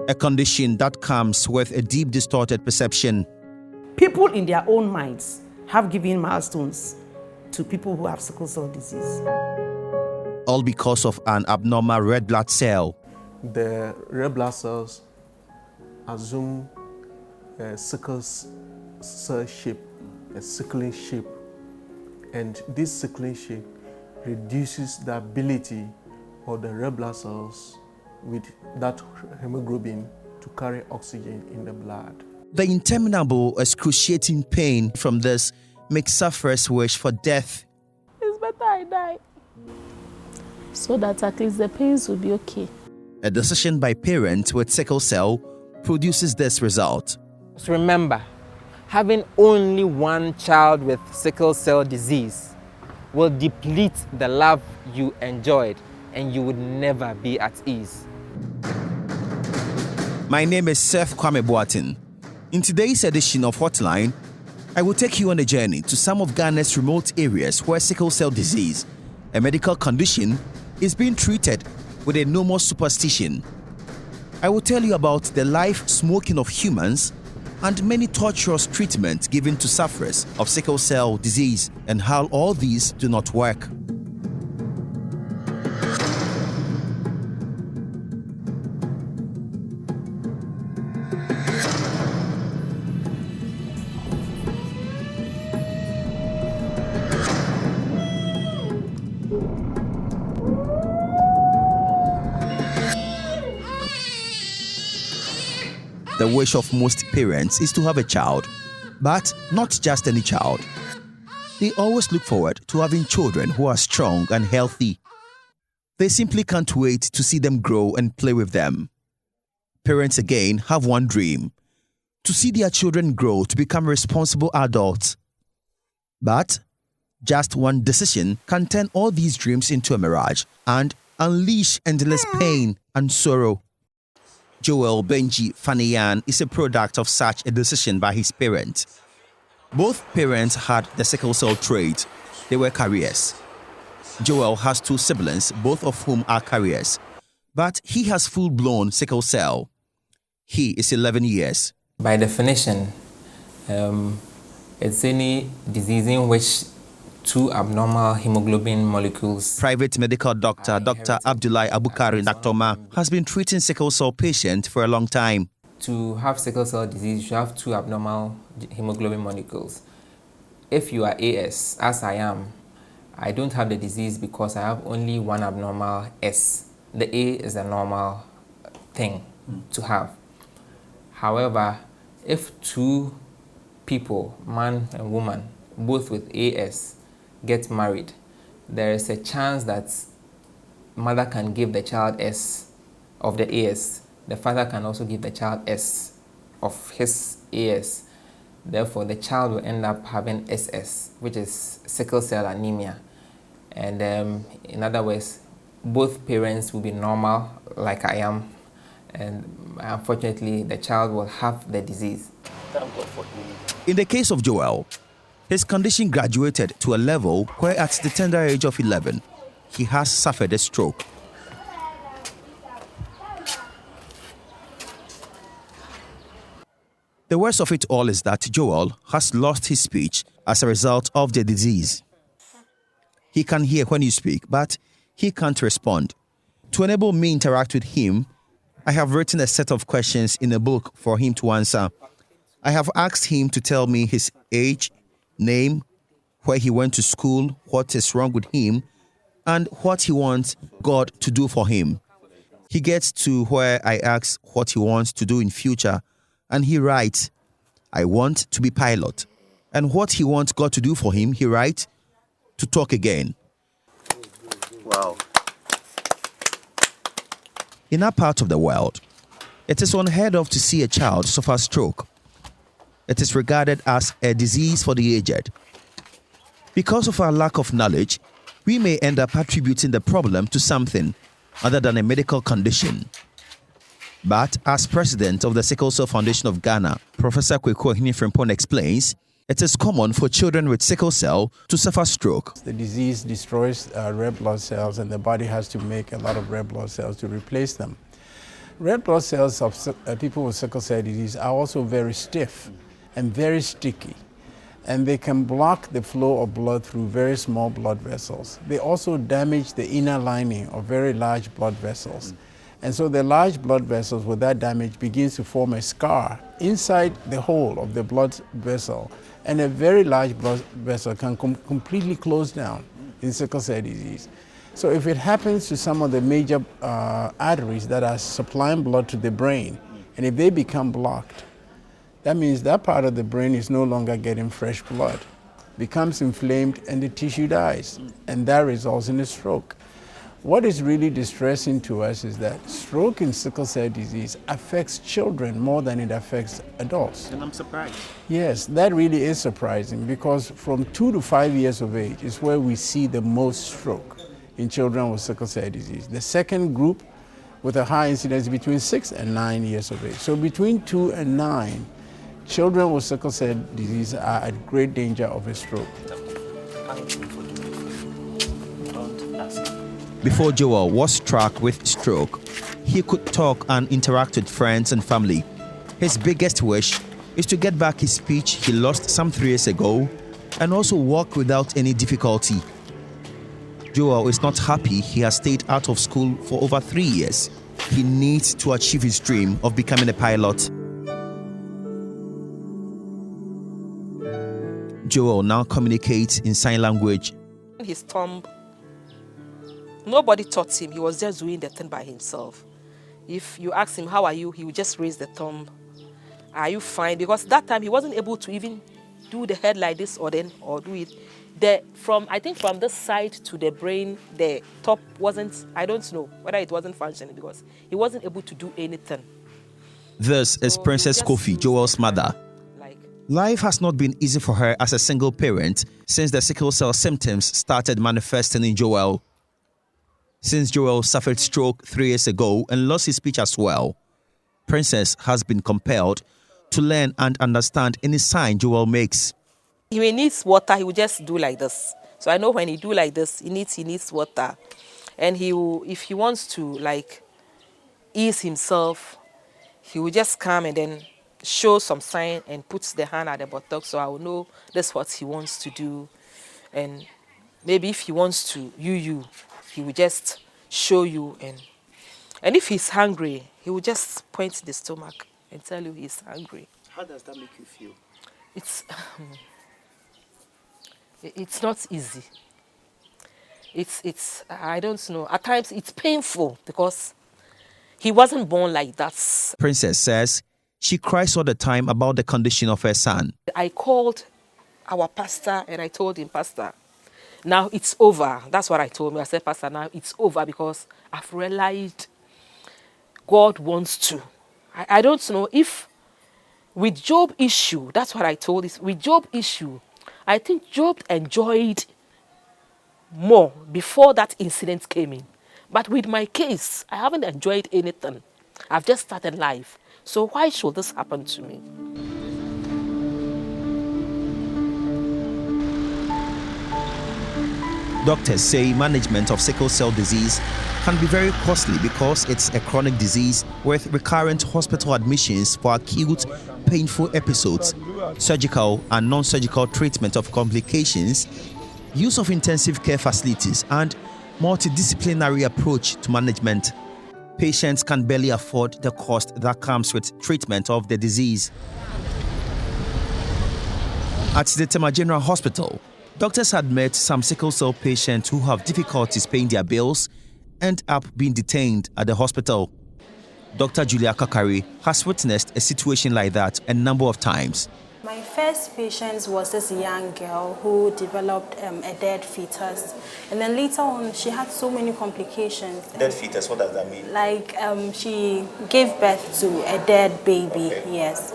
a condition that comes with a deep distorted perception. People in their own minds have given milestones to people who have sickle cell disease. All because of an abnormal red blood cell. The red blood cells assume a sickle cell shape, a sickling shape, and this sickling shape reduces the ability of the red blood cells with that hemoglobin to carry oxygen in the blood. The interminable, excruciating pain from this makes sufferers wish for death. It's better I die, so that at least the pains will be okay. A decision by parents with sickle cell produces this result. So remember, having only one child with sickle cell disease will deplete the love you enjoyed, and you would never be at ease. My name is Seth Kwame Boateng. In today's edition of Hotline, I will take you on a journey to some of Ghana's remote areas where sickle cell disease, a medical condition, is being treated with a no more superstition. I will tell you about the life smoking of humans and many torturous treatments given to sufferers of sickle cell disease and how all these do not work. The wish of most parents is to have a child, but not just any child. They always look forward to having children who are strong and healthy. They simply can't wait to see them grow and play with them. Parents again have one dream: to see their children grow to become responsible adults. But just one decision can turn all these dreams into a mirage and unleash endless pain and sorrow. Joel Benji Faniyan is a product of such a decision by his parents. Both parents had the sickle cell trait. They were carriers. Joel has two siblings, both of whom are carriers, but he has full-blown sickle cell. He is 11 years. By definition, it's any disease in which two abnormal hemoglobin molecules. Private medical doctor Dr. Abdullahi Abukari Naktoma has been treating sickle cell patients for a long time. To have sickle cell disease, you have two abnormal hemoglobin molecules. If you are AS, as I am, I don't have the disease because I have only one abnormal S. The A is a normal thing to have. However, if two people, man and woman, both with AS, get married, there is a chance that mother can give the child S of the AS. The father can also give the child S of his AS. Therefore, the child will end up having SS, which is sickle cell anemia. And in other words, both parents will be normal, like I am, and unfortunately, the child will have the disease. In the case of Joel, his condition graduated to a level where at the tender age of 11, he has suffered a stroke. The worst of it all is that Joel has lost his speech as a result of the disease. He can hear when you speak, but he can't respond. To enable me interact with him, I have written a set of questions in a book for him to answer. I have asked him to tell me his age, name, where he went to school, what is wrong with him, and what he wants God to do for him. He gets to where I ask what he wants to do in future, and he writes, I want to be pilot. And what he wants God to do for him, he writes, to talk again. Wow. In our part of the world, it is unheard of to see a child suffer stroke. It is regarded as a disease for the aged. Because of our lack of knowledge, we may end up attributing the problem to something other than a medical condition. But as president of the Sickle Cell Foundation of Ghana, Professor Kweku Ohene-Frimpong explains, it is common for children with sickle cell to suffer stroke. The disease destroys red blood cells, and the body has to make a lot of red blood cells to replace them. Red blood cells of people with sickle cell disease are also very stiff and very sticky, and they can block the flow of blood through very small blood vessels. They also damage the inner lining of very large blood vessels. And so the large blood vessels with that damage begins to form a scar inside the hole of the blood vessel, and a very large blood vessel can completely close down in sickle cell disease. So if it happens to some of the major arteries that are supplying blood to the brain, and if they become blocked, that means that part of the brain is no longer getting fresh blood, becomes inflamed, and the tissue dies, and that results in a stroke. What is really distressing to us is that stroke in sickle cell disease affects children more than it affects adults. And I'm surprised. Yes, that really is surprising, because from 2 to 5 years of age is where we see the most stroke in children with sickle cell disease. The second group with a high incidence is between 6 and 9 years of age. So between 2 and 9, children with sickle cell disease are at great danger of a stroke. Before Joel was struck with stroke, he could talk and interact with friends and family. His biggest wish is to get back his speech he lost some 3 years ago and also walk without any difficulty. Joel is not happy he has stayed out of school for over 3 years. He needs to achieve his dream of becoming a pilot. Joel now communicates in sign language. His thumb, nobody taught him. He was just doing the thing by himself. If you ask him, how are you? He would just raise the thumb. Are you fine? Because that time he wasn't able to even do the head like this or do it. I think from this side to the brain, the top wasn't, I don't know whether it wasn't functioning because he wasn't able to do anything. This is Princess Kofi, Joel's mother. Life has not been easy for her as a single parent since the sickle cell symptoms started manifesting in Joel. Since Joel suffered stroke 3 years ago and lost his speech as well, Princess has been compelled to learn and understand any sign Joel makes. If he needs water, he will just do like this. So I know when he do like this, he needs water. And if he wants to ease himself, he will just come and then show some sign and puts the hand at the buttock, so I will know that's what he wants to do. And maybe if he wants to you, he will just show you. And if he's hungry, he will just point to the stomach and tell you he's hungry. How does that make you feel? It's not easy. It's I don't know. At times it's painful because he wasn't born like that. Princess says she cries all the time about the condition of her son. I called our pastor and I told him, Pastor, now it's over. That's what I told him. I said, Pastor, now it's over because I've realized God wants to. I don't know if with Job issue, that's what I told him. With Job issue, I think Job enjoyed more before that incident came in. But with my case, I haven't enjoyed anything. I've just started life. So why should this happen to me? Doctors say management of sickle cell disease can be very costly because it's a chronic disease with recurrent hospital admissions for acute, painful episodes, surgical and non-surgical treatment of complications, use of intensive care facilities, and multidisciplinary approach to management. Patients can barely afford the cost that comes with treatment of the disease. At the Tema General Hospital, doctors had met some sickle cell patients who have difficulties paying their bills end up being detained at the hospital. Dr. Julia Kakari has witnessed a situation like that a number of times. My first patient was this young girl who developed a dead fetus, and then later on she had so many complications. Dead fetus, what does that mean? Like she gave birth to a dead baby, okay. Yes.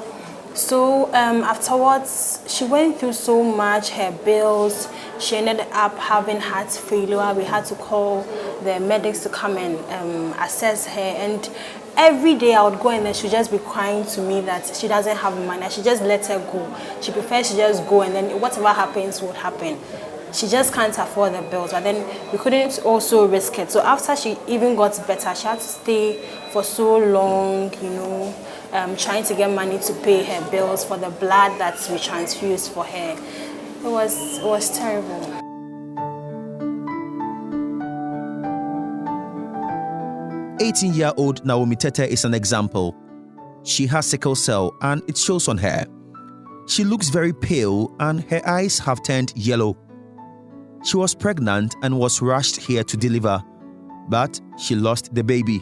So afterwards, she went through so much, her bills. She ended up having heart failure. We had to call the medics to come and assess her. And every day I would go and then she'd just be crying to me that she doesn't have money. I should just let her go. She prefers to just go and then whatever happens would happen. she just can't afford the bills. But then we couldn't also risk it. So after she even got better, she had to stay for so long, you know, trying to get money to pay her bills for the blood that we transfused for her. It was terrible. 18-year-old Naomi Tete is an example. She has sickle cell and it shows on her. She looks very pale and her eyes have turned yellow. She was pregnant and was rushed here to deliver, but she lost the baby.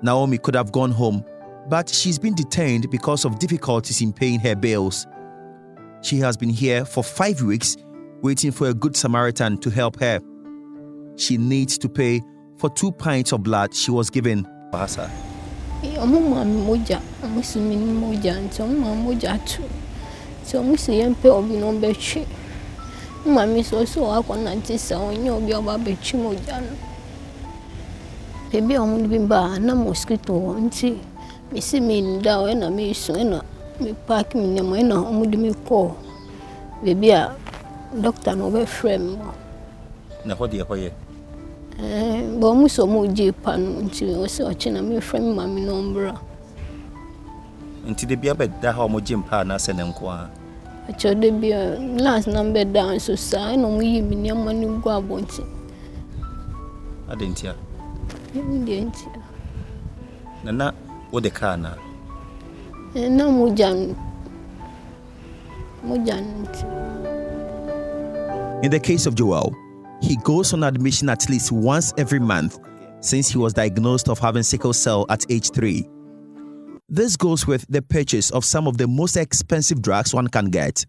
Naomi could have gone home, but she's been detained because of difficulties in paying her bills. She has been here for 5 weeks waiting for a good Samaritan to help her. She needs to pay for 2 pints of blood she was given. Bahasa. Baby, I'm living by na mosquito. Auntie, me see me in da na me so na me pack me na omude me call. Baby, a doctor no be friend mo. Na ho de hoye. But mu so mo je pan nti o se o che na me friend ma me number. Nti de bia be da ha mo je mpa na se ne nko a. A cho de bia last number down so sa no mo yi me nyama ni go abonti. Adentia. Nana, what the car na? Na mujan. In the case of Joel, he goes on admission at least once every month since he was diagnosed of having sickle cell at age 3. This goes with the purchase of some of the most expensive drugs one can get.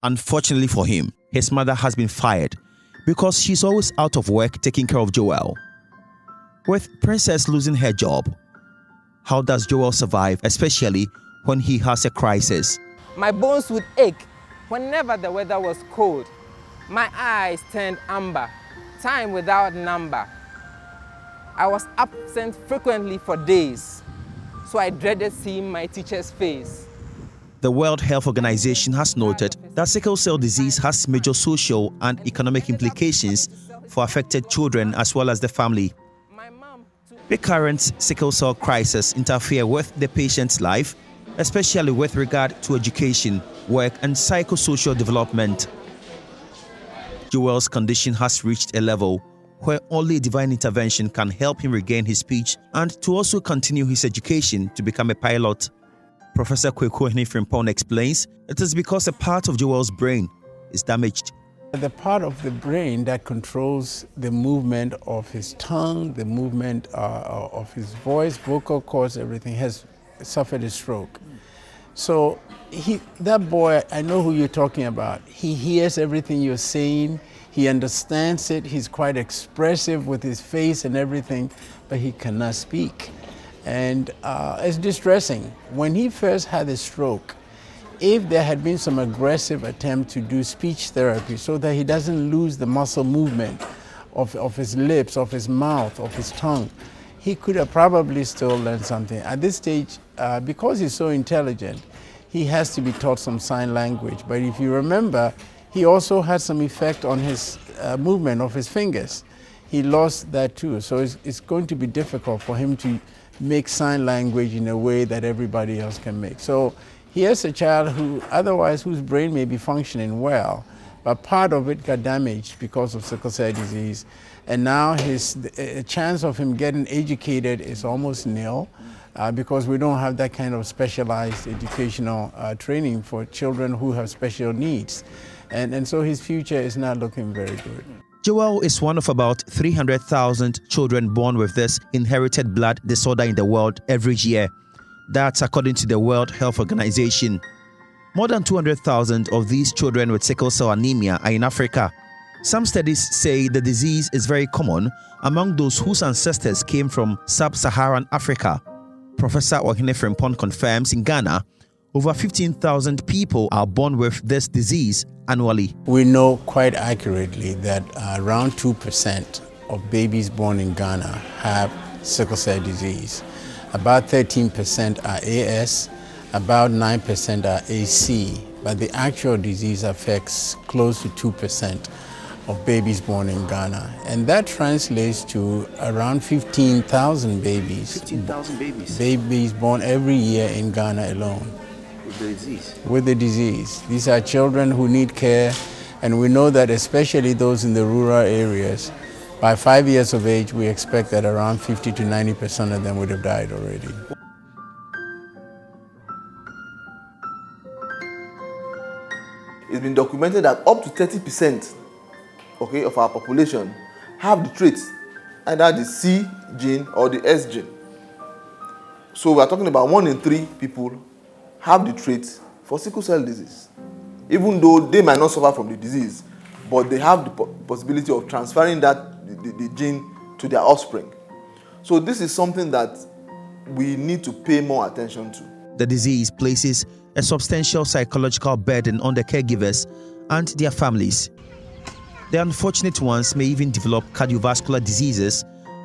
Unfortunately for him, his mother has been fired because she's always out of work taking care of Joel. With Princess losing her job, how does Joel survive, especially when he has a crisis? My bones would ache whenever the weather was cold. My eyes turned amber, time without number. I was absent frequently for days, so I dreaded seeing my teacher's face. The World Health Organization has noted that sickle cell disease has major social and economic implications for affected children as well as the family. Recurrent sickle cell crises interfere with the patient's life, especially with regard to education, work, and psychosocial development. Joel's condition has reached a level where only divine intervention can help him regain his speech and to also continue his education to become a pilot. Professor Kweku Henifrimpong explains it is because a part of Joel's brain is damaged. The part of the brain that controls the movement of his tongue, the movement of his voice, vocal cords, everything, has suffered a stroke. So that boy, I know who you're talking about. He hears everything you're saying. He understands it. He's quite expressive with his face and everything, but he cannot speak. And it's distressing. When he first had the stroke, if there had been some aggressive attempt to do speech therapy so that he doesn't lose the muscle movement of his lips, of his mouth, of his tongue, he could have probably still learned something. At this stage, because he's so intelligent, he has to be taught some sign language. But if you remember, he also had some effect on his movement of his fingers. He lost that too. So it's going to be difficult for him to make sign language in a way that everybody else can make. So here's a child whose brain may be functioning well, but part of it got damaged because of sickle cell disease. And now the chance of him getting educated is almost nil because we don't have that kind of specialized educational training for children who have special needs. And so his future is not looking very good. Joel is one of about 300,000 children born with this inherited blood disorder in the world every year. That's according to the World Health Organization. More than 200,000 of these children with sickle cell anemia are in Africa. Some studies say the disease is very common among those whose ancestors came from sub-Saharan Africa. Professor Henifrimpong confirms in Ghana, over 15,000 people are born with this disease annually. We know quite accurately that around 2% of babies born in Ghana have sickle cell disease. About 13% are AS, about 9% are AC, but the actual disease affects close to 2% of babies born in Ghana. And that translates to around 15,000 babies. 15,000 babies? Babies born every year in Ghana alone. With the disease? With the disease. These are children who need care, and we know that especially those in the rural areas, by 5 years of age, we expect that around 50 to 90% of them would have died already. It's been documented that up to 30% of our population have the traits, either the C gene or the S gene. So we are talking about 1 in 3 people have the traits for sickle cell disease. Even though they might not suffer from the disease, but they have the possibility of transferring the gene to their offspring. So this is something that we need to pay more attention to. The disease places a substantial psychological burden on the caregivers and their families. The unfortunate ones may even develop cardiovascular diseases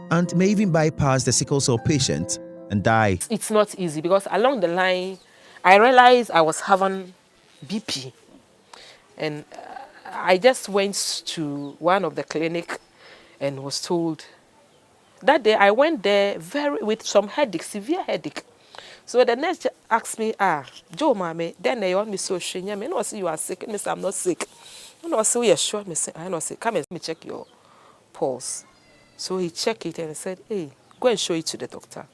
and may even bypass the sickle cell patient and die. It's not easy because along the line, I realized I was having BP. And I just went to one of the clinic and was told. That day I went there with some headache, severe headache. So the nurse asked me, Joe, mommy, then they want me so shiny. I mean, I say you are sick. I say I'm not sick. I say, you're sure? I say, I say, come and let me check your pulse. So he checked it and said, hey, go and show it to the doctor.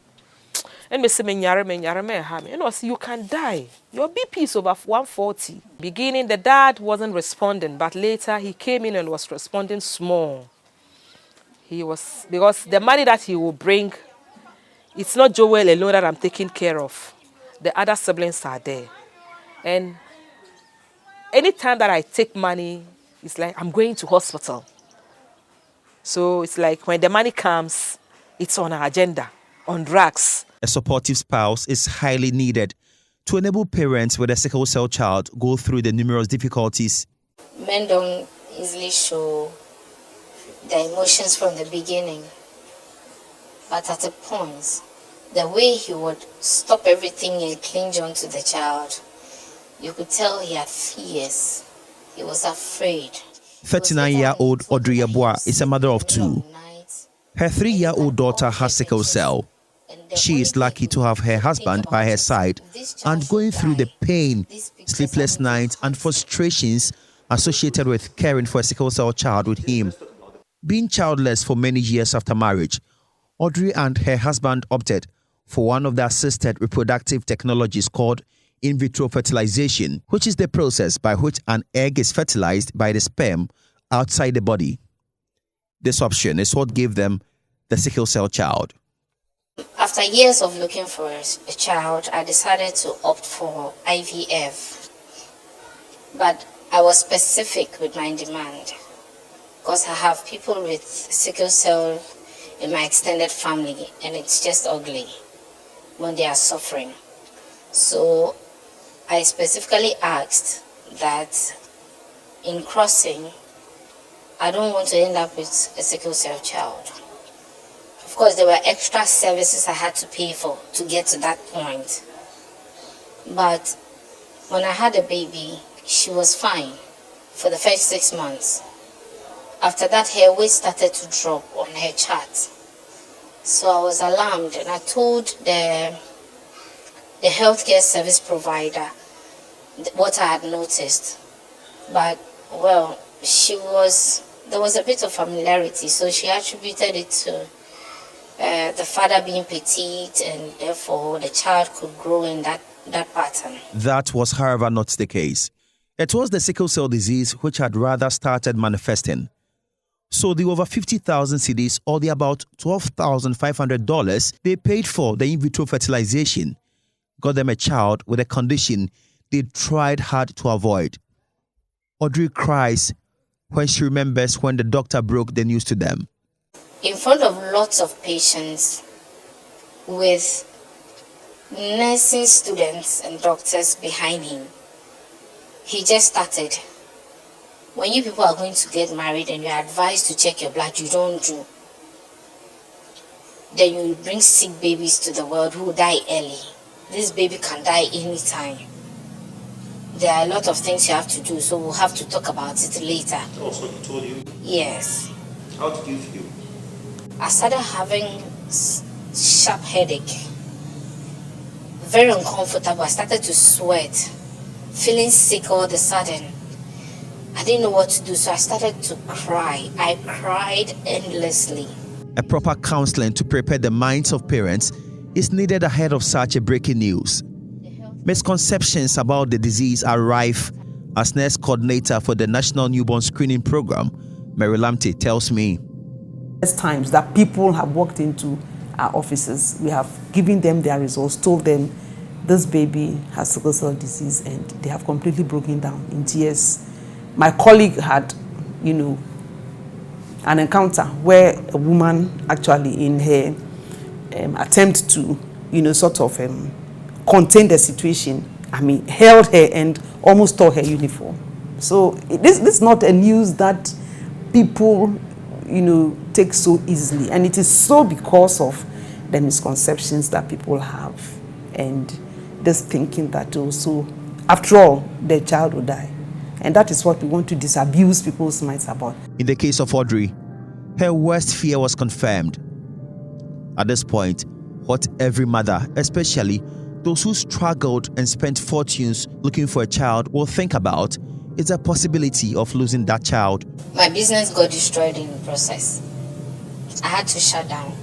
And I said, and I say, you can die. Your BP is over 140. Beginning, the dad wasn't responding, but later he came in and was responding small. He was, because the money that he will bring, it's not Joel alone that I'm taking care of. The other siblings are there. And anytime that I take money, it's like I'm going to hospital. So it's like when the money comes, it's on our agenda, on drugs. A supportive spouse is highly needed to enable parents with a sickle cell child go through the numerous difficulties. Men don't easily show their emotions from the beginning. But at a point, the way he would stop everything and cling on to the child, you could tell he had fears. He was afraid. 39-year-old Audrey Agua is a mother of 2. Her 3-year-old daughter has sickle cell. She is lucky to have her husband by her side and going through the pain, sleepless nights and frustrations associated with caring for a sickle cell child with him. Being childless for many years after marriage, Audrey and her husband opted for one of the assisted reproductive technologies called in vitro fertilization, which is the process by which an egg is fertilized by the sperm outside the body. This option is what gave them the sickle cell child. After years of looking for a child, I decided to opt for IVF. But I was specific with my demand because I have people with sickle cell in my extended family, and it's just ugly when they are suffering. So I specifically asked that in crossing, I don't want to end up with a sickle cell child. Of course, there were extra services I had to pay for to get to that point. But when I had a baby, she was fine for the first 6 months. After that, her weight started to drop on her chart. So I was alarmed, and I told the healthcare service provider what I had noticed. But, well, there was a bit of familiarity, so she attributed it to the father being petite, and therefore the child could grow in that pattern. That was, however, not the case. It was the sickle cell disease which had rather started manifesting. So the over 50,000 cedis, or the about $12,500 they paid for the in vitro fertilization, got them a child with a condition they tried hard to avoid. Audrey cries when she remembers when the doctor broke the news to them. In front of lots of patients with nursing students and doctors behind him, he just started. When you people are going to get married and you're advised to check your blood, you don't do. Then you bring sick babies to the world who die early. This baby can die anytime. there are a lot of things you have to do, so we'll have to talk about it later. Oh, so he told you? Yes. How did you feel? I started having sharp headache. Very uncomfortable. I started to sweat. Feeling sick all of a sudden. I didn't know what to do, so I started to cry. I cried endlessly. A proper counseling to prepare the minds of parents is needed ahead of such a breaking news. Misconceptions about the disease are rife, as nurse coordinator for the National Newborn Screening Program, Mary Lamte, tells me. There's times that people have walked into our offices, we have given them their results, told them this baby has sickle cell disease, and they have completely broken down in tears. My colleague had, an encounter where a woman actually in her attempt to, contain the situation, held her and almost tore her uniform. So this is not a news that people, take so easily. And it is so because of the misconceptions that people have and this thinking that also, after all, their child will die. And that is what we want to disabuse people's minds about. In the case of Audrey, her worst fear was confirmed. At this point, what every mother, especially those who struggled and spent fortunes looking for a child, will think about is the possibility of losing that child. My business got destroyed in the process. I had to shut down.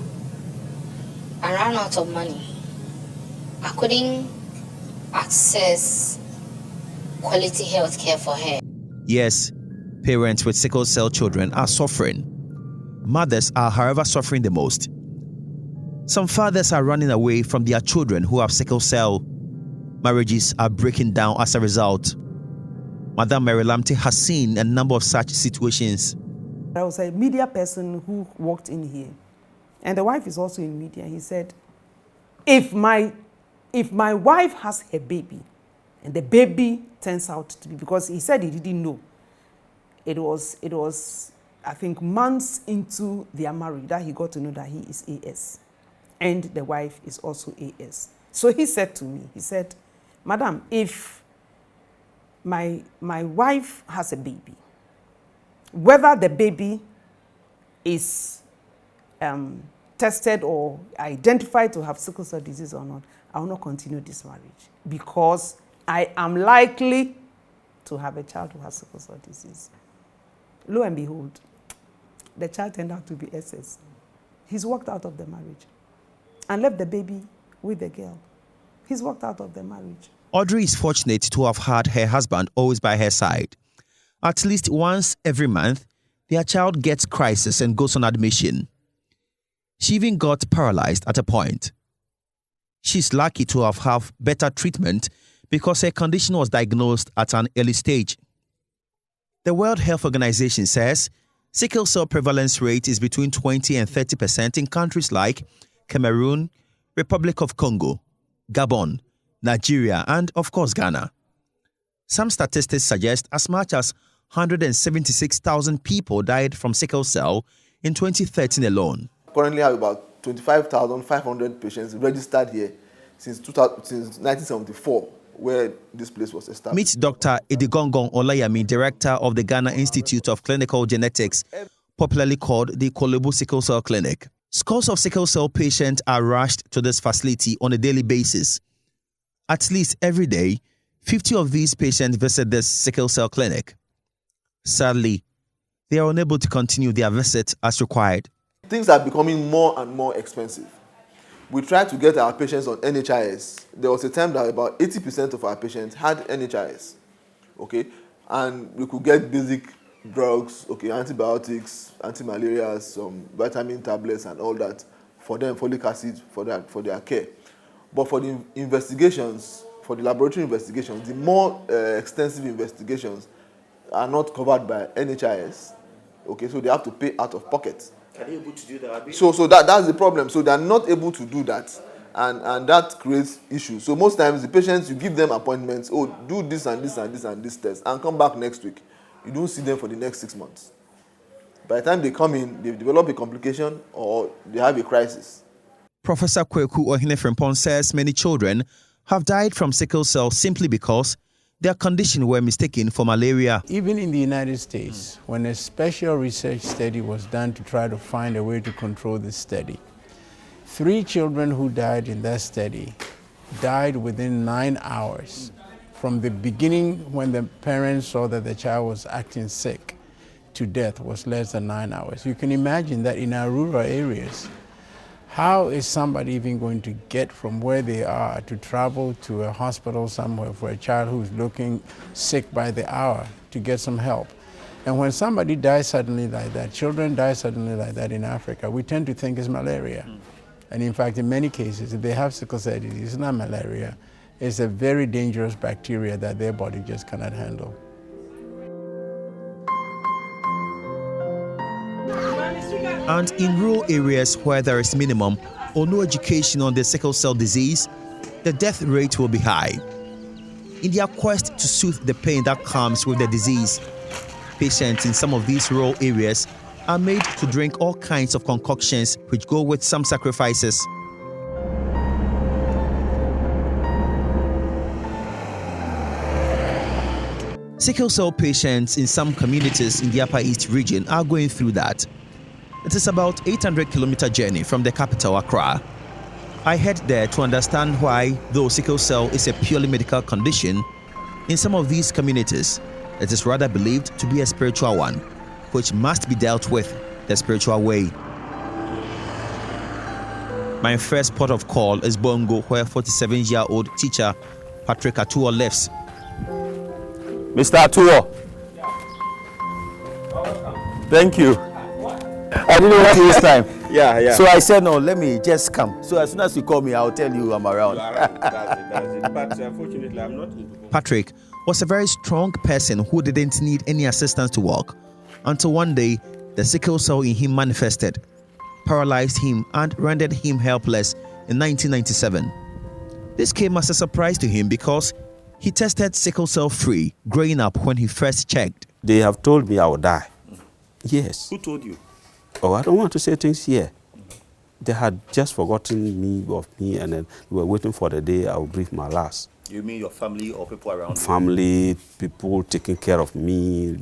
I ran out of money. I couldn't access quality health care for her. Yes, parents with sickle cell children are suffering. Mothers are, however, suffering the most. Some fathers are running away from their children who have sickle cell. Marriages are breaking down as a result. Madam Mary Lamte has seen a number of such situations. There was a media person who walked in here, and the wife is also in media. He said, if my wife has a baby, and the baby turns out to be, because he said he didn't know, it was I think months into their marriage that he got to know that he is AS, and the wife is also AS. So he said to me, he said, Madam, if my wife has a baby, whether the baby is tested or identified to have sickle cell disease or not, I will not continue this marriage because I am likely to have a child who has sickle cell disease. Lo and behold, the child turned out to be SS. He's walked out of the marriage and left the baby with the girl. He's walked out of the marriage. Audrey is fortunate to have had her husband always by her side. At least once every month, their child gets crisis and goes on admission. She even got paralyzed at a point. She's lucky to have had better treatment because her condition was diagnosed at an early stage. The World Health Organization says sickle cell prevalence rate is between 20 and 30% in countries like Cameroon, Republic of Congo, Gabon, Nigeria, and of course Ghana. Some statistics suggest as much as 176,000 people died from sickle cell in 2013 alone. Currently have about 25,500 patients registered here since 1974, where this place was established. Meet Dr. Edigongon Olayami, director of the Ghana Institute of Clinical Genetics, popularly called the Kolebu Sickle Cell Clinic. Scores of sickle cell patients are rushed to this facility on a daily basis. At least every day, 50 of these patients visit this sickle cell clinic. Sadly, they are unable to continue their visit as required. Things are becoming more and more expensive. We try to get our patients on NHIS. There was a time that about 80% of our patients had NHIS, okay? And we could get basic drugs, okay, antibiotics, anti-malarials, some vitamin tablets and all that for them, folic acid for their care. But for the investigations, for the laboratory investigations, the more extensive investigations are not covered by NHIS, okay? So they have to pay out of pocket. Are they able to do that? So that's the problem. So they're not able to do that, and that creates issues. So most times the patients, you give them appointments, oh, do this and this and this and this test, and come back next week. You don't see them for the next 6 months. By the time they come in, they've developed a complication or they have a crisis. Professor Kweku Ohinefrempong says many children have died from sickle cell simply because their condition were mistaken for malaria. Even in the United States, when a special research study was done to try to find a way to control this study, 3 children who died in that study died within 9 hours. From the beginning, when the parents saw that the child was acting sick, to death was less than 9 hours. You can imagine that in our rural areas, how is somebody even going to get from where they are to travel to a hospital somewhere for a child who's looking sick by the hour to get some help? And when somebody dies suddenly like that, children die suddenly like that in Africa, we tend to think it's malaria. And in fact, in many cases, if they have sickle cell disease, it's not malaria. It's a very dangerous bacteria that their body just cannot handle. And in rural areas where there is minimum or no education on the sickle cell disease, the death rate will be high. In their quest to soothe the pain that comes with the disease, patients in some of these rural areas are made to drink all kinds of concoctions which go with some sacrifices. Sickle cell patients in some communities in the Upper East region are going through that. It is about 800-kilometer journey from the capital, Accra. I head there to understand why, though sickle cell is a purely medical condition, in some of these communities, it is rather believed to be a spiritual one, which must be dealt with the spiritual way. My first port of call is Bongo, where 47-year-old teacher Patrick Atuo lives. Mr. Atuo. Thank you. I didn't want to waste time. Yeah. So I said, no, let me just come. So as soon as you call me, I'll tell you I'm around. That's it. But unfortunately, I'm not able. Patrick was a very strong person who didn't need any assistance to walk, until one day the sickle cell in him manifested, paralyzed him and rendered him helpless in 1997. This came as a surprise to him because he tested sickle cell free growing up when he first checked. They have told me I will die. Yes. Who told you? Oh, I don't want to say things here. They had just forgotten of me, and then we were waiting for the day I will breathe my last. You mean your family or people around you? Family, people taking care of me.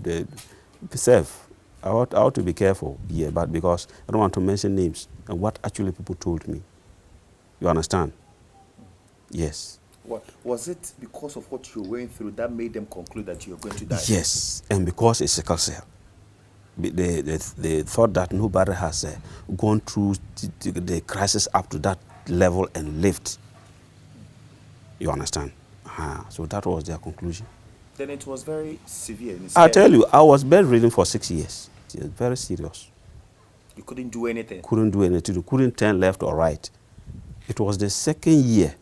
Self. I ought to be careful here, but because I don't want to mention names and what actually people told me. You understand? Yes. What was it because of what you were going through that made them conclude that you were going to die? Yes, and because it's sickle cell. They thought that nobody has gone through the crisis up to that level and lived. You understand? So that was their conclusion. Then it was very severe. I tell you, I was bedridden for 6 years. It was very serious. You couldn't do anything? Couldn't do anything. You couldn't turn left or right. It was the second year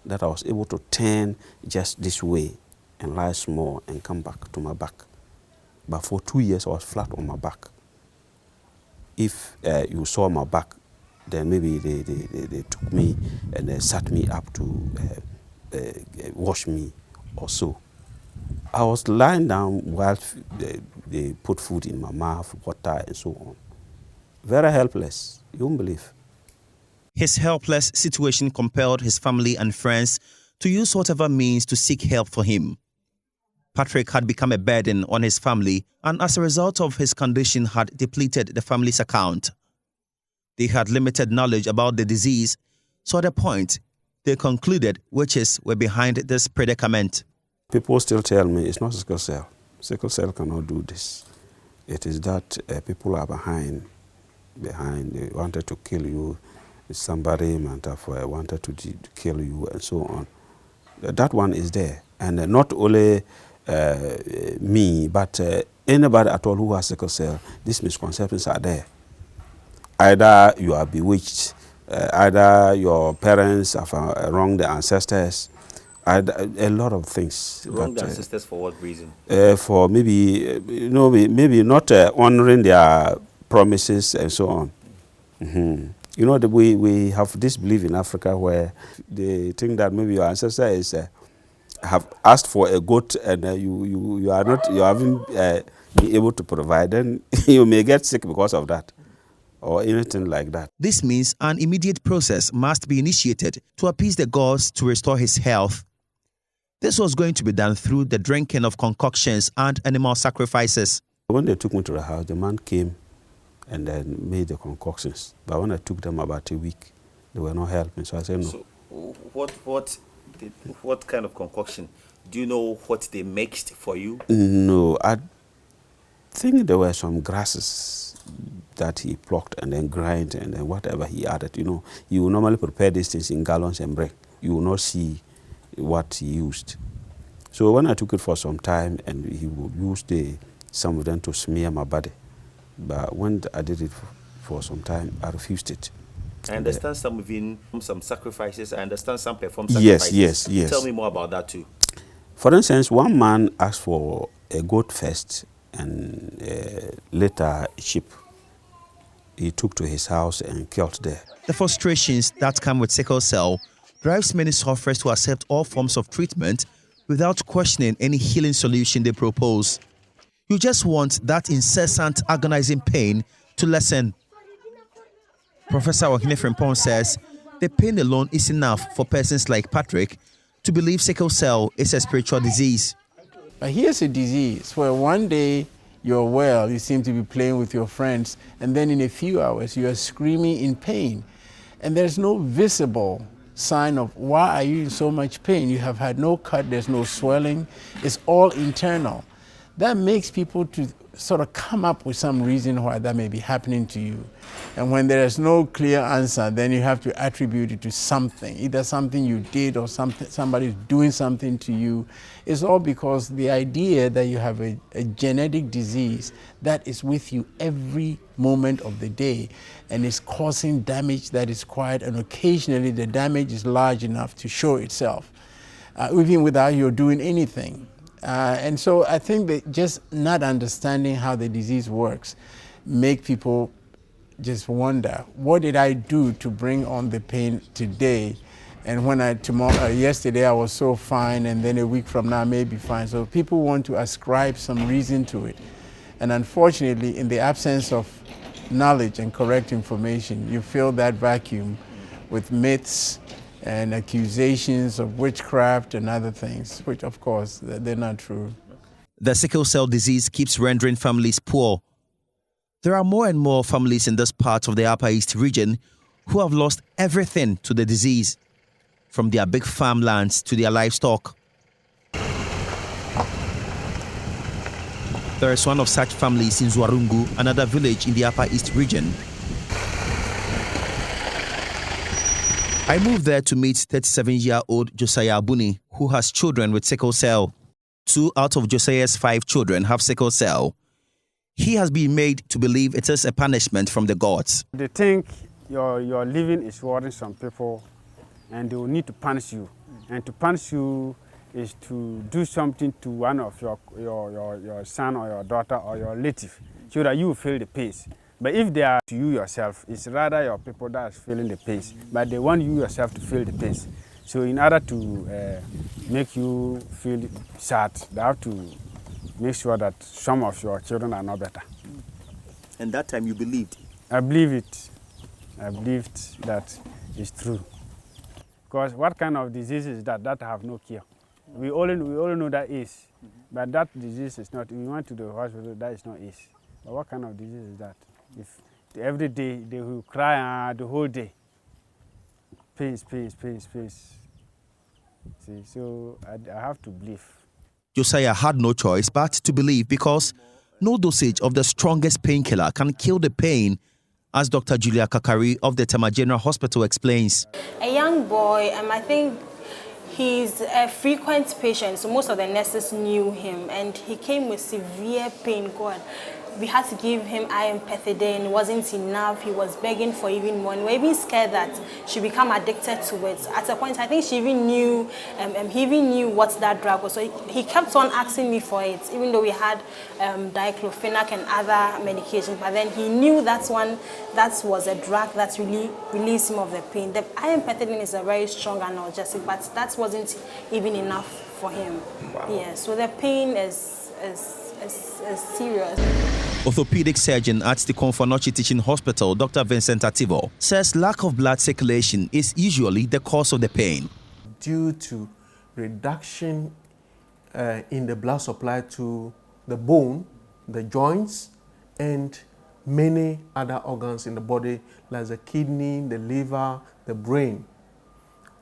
that I was able to turn just this way and lie small and come back to my back. But for 2 years, I was flat on my back. If you saw my back, then maybe they took me and they sat me up to wash me or so. I was lying down while they put food in my mouth, water, and so on. Very helpless, you won't believe. His helpless situation compelled his family and friends to use whatever means to seek help for him. Patrick had become a burden on his family, and as a result of his condition had depleted the family's account. They had limited knowledge about the disease, so at a point, they concluded witches were behind this predicament. People still tell me it's not sickle cell. Sickle cell cannot do this. It is that people are behind. They wanted to kill you. Somebody might have wanted to kill you and so on. That one is there. And not only me, but anybody at all who has sickle cell, these misconceptions are there. Either you are bewitched, either your parents have wronged the ancestors, a lot of things. Wronged the ancestors for what reason? For maybe, maybe not honoring their promises and so on. You know, we have this belief in Africa where they think that maybe your ancestor is have asked for a goat and you haven't been able to provide, then you may get sick because of that or anything like that. This means an immediate process must be initiated to appease the gods to restore his health. This was going to be done through the drinking of concoctions and animal sacrifices. When they took me to the house, the man came and then made the concoctions. But when I took them about a week, they were not helping. So I said no. So what kind of concoction? Do you know what they mixed for you? No, I think there were some grasses that he plucked and then grind and then whatever he added. You know, you will normally prepare these things in gallons and break. You will not see what he used. So when I took it for some time, and he would use some of them to smear my body. But when I did it for some time, I refused it. I understand some sacrifices. I understand some perform sacrifices. Yes. Tell me more about that too. For instance, one man asked for a goat first and later a sheep. He took to his house and killed there. The frustrations that come with sickle cell drives many sufferers to accept all forms of treatment without questioning any healing solution they propose. You just want that incessant, agonizing pain to lessen. Professor Ohene Frimpong says the pain alone is enough for persons like Patrick to believe sickle cell is a spiritual disease. But here's a disease where one day you're well, you seem to be playing with your friends, and then in a few hours you are screaming in pain. And there's no visible sign of why are you in so much pain. You have had no cut, there's no swelling, it's all internal. That makes people to sort of come up with some reason why that may be happening to you. And when there is no clear answer, then you have to attribute it to something, either something you did or somebody's doing something to you. It's all because the idea that you have a genetic disease that is with you every moment of the day and is causing damage that is quiet, and occasionally the damage is large enough to show itself, even without you doing anything. And so I think that just not understanding how the disease works make people just wonder, what did I do to bring on the pain today? And when yesterday I was so fine, and then a week from now I may be fine. So people want to ascribe some reason to it. And unfortunately, in the absence of knowledge and correct information, you fill that vacuum with myths and accusations of witchcraft and other things, which of course they're not true. The sickle cell disease keeps rendering families poor. There are more and more families in this part of the Upper East region who have lost everything to the disease, from their big farmlands to their livestock. There is one of such families in Zwarungu, another village in the Upper East region. I moved there to meet 37-year-old Josiah Abuni, who has children with sickle cell. 2 out of Josiah's 5 children have sickle cell. He has been made to believe it is a punishment from the gods. They think your living is worrying some people, and they will need to punish you. And to punish you is to do something to one of your son or your daughter or your relative, so that you will feel the pace. But if they are to you yourself, it's rather your people that is feeling the pace. But they want you yourself to feel the pace. So in order to make you feel sad, they have to make sure that some of your children are not better. And that time you believed? I believe it. I believed that it's true. Because what kind of disease is that have no cure? We all know that is, but that disease is not. We went to the hospital, that is not is. But what kind of disease is that? If every day they will cry the whole day. Pains. See, so I have to believe. Josiah had no choice but to believe, because no dosage of the strongest painkiller can kill the pain, as Dr. Julia Kakari of the Tema General Hospital explains. A young boy, I think he's a frequent patient, so most of the nurses knew him, and he came with severe pain. God, we had to give him iron pethidine. It wasn't enough. He was begging for even more. And we were even scared that she become addicted to it. At a point, I think she even knew, he even knew what that drug was. So he kept on asking me for it, even though we had diclofenac and other medications. But then he knew that was a drug that really released him of the pain. The iron pethidine is a very strong analgesic, but that wasn't even enough for him. Wow. Yeah, so the pain is serious. Orthopedic surgeon at the Konfanochi Teaching Hospital, Dr. Vincent Ativo, says lack of blood circulation is usually the cause of the pain. Due to reduction in the blood supply to the bone, the joints, and many other organs in the body, like the kidney, the liver, the brain.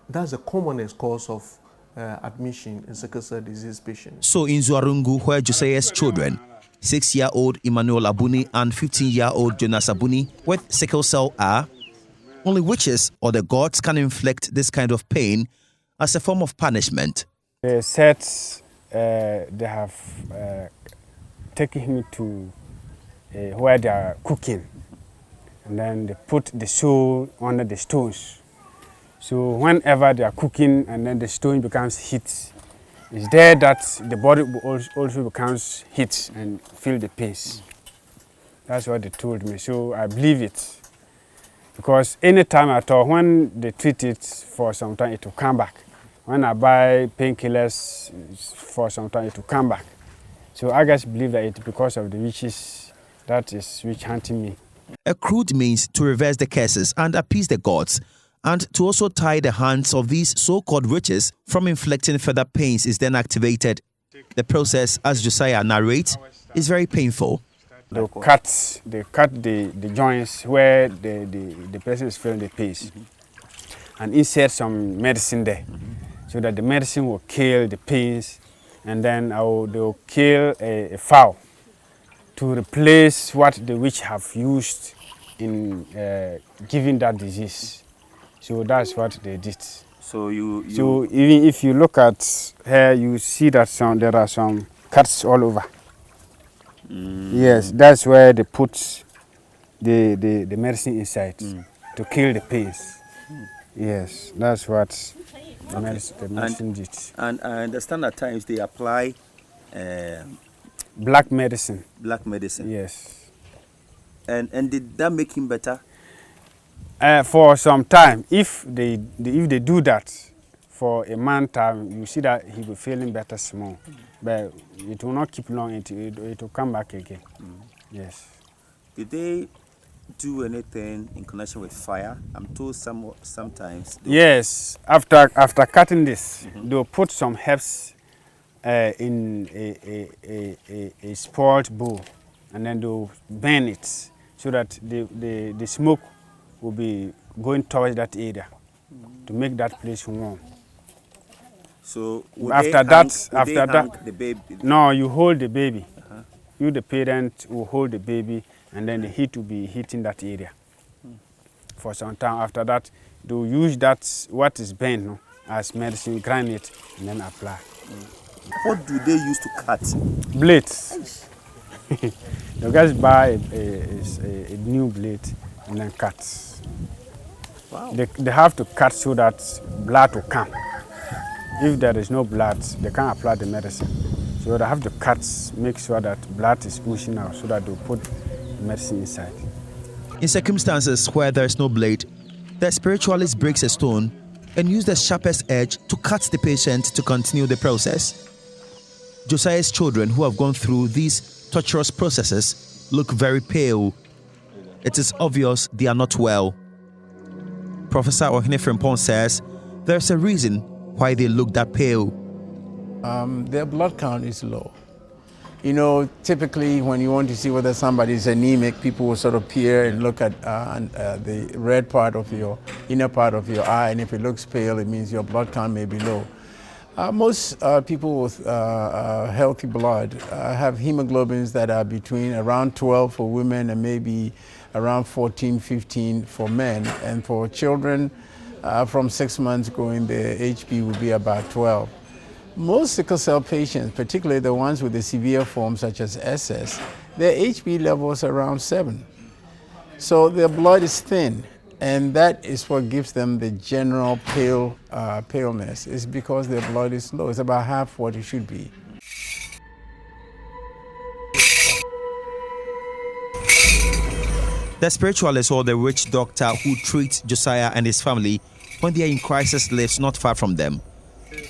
That's the commonest cause of admission in sickle cell disease patients. So in Zuarungu, where Josiah's children, 6-year-old Emmanuel Abuni and 15-year-old Jonas Abuni with sickle cell are, only witches or the gods can inflict this kind of pain as a form of punishment. They said they have taken him to where they are cooking, and then they put the soul under the stones. So whenever they are cooking and then the stone becomes heat, it's there that the body also becomes heat and feel the pains. That's what they told me. So I believe it. Because any time at all, when they treat it for some time, it will come back. When I buy painkillers for some time, it will come back. So I just believe that it's because of the witches, that is witch hunting me. A crude means to reverse the curses and appease the gods, and to also tie the hands of these so-called witches from inflicting further pains is then activated. The process, as Josiah narrates, is very painful. They cut the joints where the person is feeling the pains, and insert some medicine there, so that the medicine will kill the pains, and then they'll kill a fowl to replace what the witch have used in giving that disease. So that's what they did. So So even if you look at here, you see that there are some cuts all over. Yes, that's where they put the medicine inside to kill the pains. Yes, that's what the medicine did. And I understand at times they apply black medicine. Black medicine. Yes. And did that make him better? For some time, if they do that for a month time, you see that he will feeling better small, but it will not keep long. It will come back again. Yes. Did they do anything in connection with fire? I'm told sometimes. Yes. After cutting this, they'll put some herbs in a spoiled bowl, and then they'll burn it so that the smoke will be going towards that area to make that place warm. So after that, the baby? No, you hold the baby. You, the parent, will hold the baby, and then the heat will be hitting that area for some time. After that, they will use that what is burnt as medicine, grind it, and then apply. What do they use to cut? Blades. You guys buy a new blade and then cut. Wow. They have to cut so that blood will come. If there is no blood, they can't apply the medicine. So they have to cut, make sure that blood is pushing out so that they'll put the medicine inside. In circumstances where there is no blade, the spiritualist breaks a stone and uses the sharpest edge to cut the patient to continue the process. Josiah's children, who have gone through these torturous processes, look very pale. It is obvious they are not well. Professor Ohene Frimpong says there's a reason why they look that pale. Their blood count is low. You know, typically when you want to see whether somebody is anemic, people will sort of peer and look at the red part of your inner part of your eye, and if it looks pale, it means your blood count may be low. Most people with healthy blood have hemoglobins that are between around 12 for women and maybe around 14, 15 for men. And for children from 6 months going, the HB will be about 12. Most sickle cell patients, particularly the ones with the severe forms such as SS, their HB levels are around 7. So their blood is thin, and that is what gives them the general paleness. It's because their blood is low. It's about half what it should be. The spiritualist or the witch doctor who treats Josiah and his family when they are in crisis lives not far from them.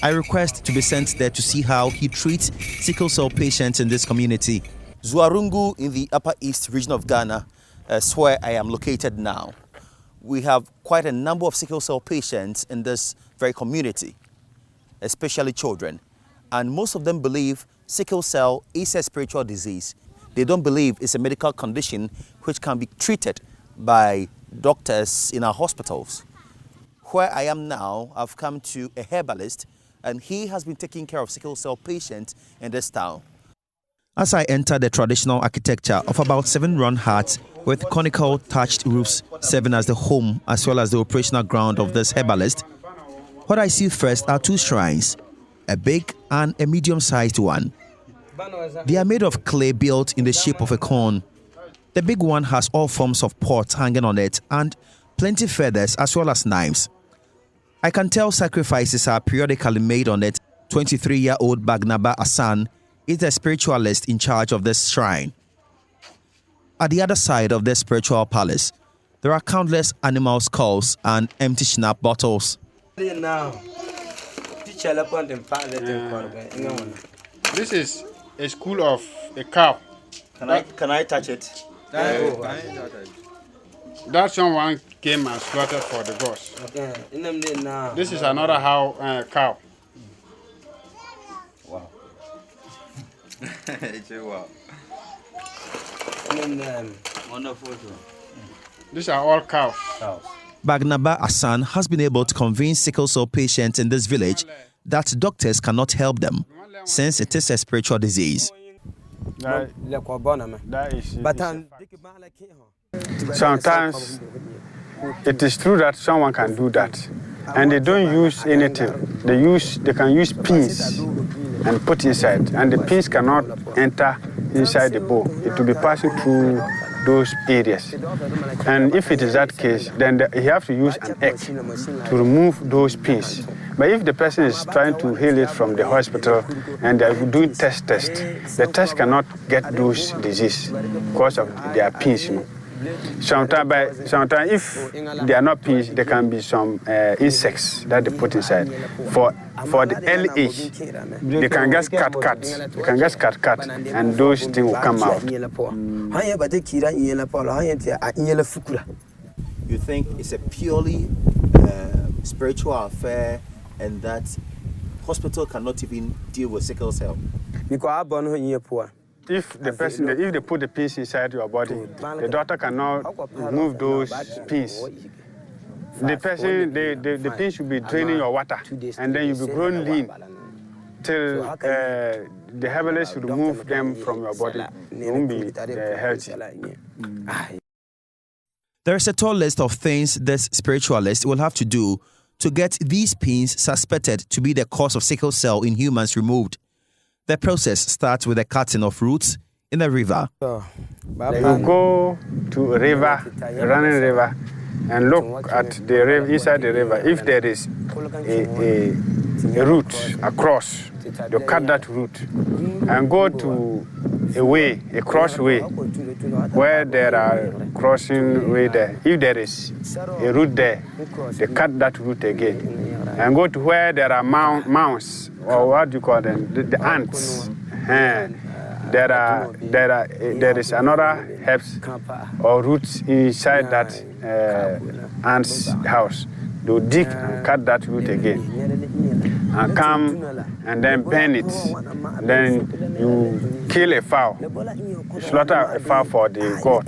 I request to be sent there to see how he treats sickle cell patients in this community. Zuarungu in the Upper East region of Ghana is where I am located now. We have quite a number of sickle cell patients in this very community. especially children. And most of them believe sickle cell is a spiritual disease. They don't believe it's a medical condition which can be treated by doctors in our hospitals. Where I am now, I've come to a herbalist, and he has been taking care of sickle cell patients in this town. As I enter the traditional architecture of about 7-run huts with conical thatched roofs serving as the home as well as the operational ground of this herbalist, what I see first are 2 shrines, a big and a medium-sized one. They are made of clay built in the shape of a cone. The big one has all forms of pots hanging on it and plenty feathers as well as knives. I can tell sacrifices are periodically made on it. 23-year-old Bagnaba Asan is the spiritualist in charge of this shrine. At the other side of the spiritual palace, there are countless animal skulls and empty schnapp bottles. This is a skull of a cow. Can I touch it? That someone came and slaughtered for the gods. This is another cow. Wow. Wonderful. These are all cows. Bagnaba Asan has been able to convince sickle cell patients in this village that doctors cannot help them, since it is a spiritual disease. Sometimes it is true that someone can do that, and they don't use anything. They can use pins and put inside, and the pins cannot enter inside the bowl. It will be passing through those areas. And if it is that case, then you have to use an egg to remove those pins. But if the person is trying to heal it from the hospital and they are doing test, the test cannot get those disease because of their pins. Sometimes if they are not pins, there can be some insects that they put inside. For the early age, they can just cut, and those things will come out. You think it's a purely spiritual affair, and that hospital cannot even deal with sickle cell? If they put the pins inside your body, the doctor cannot remove those pins. The pins should be draining your water, and then you'll be growing lean till the herbalist should remove them from your body. You won't be healthy. There is a tall list of things this spiritualist will have to do to get these pins suspected to be the cause of sickle cell in humans removed. The process starts with the cutting of roots in a river. You go to a river, a running river, and look at the river, inside the river. If there is a root across, you cut that root and go to a crossway where there are crossing way there. If there is a root there, they cut that root again and go to where there are mounds, or what do you call them, the ants. There is another herbs or roots inside that ant's house. They dig and cut that root again and come and then burn it. Then you kill a fowl, you slaughter a fowl for the god,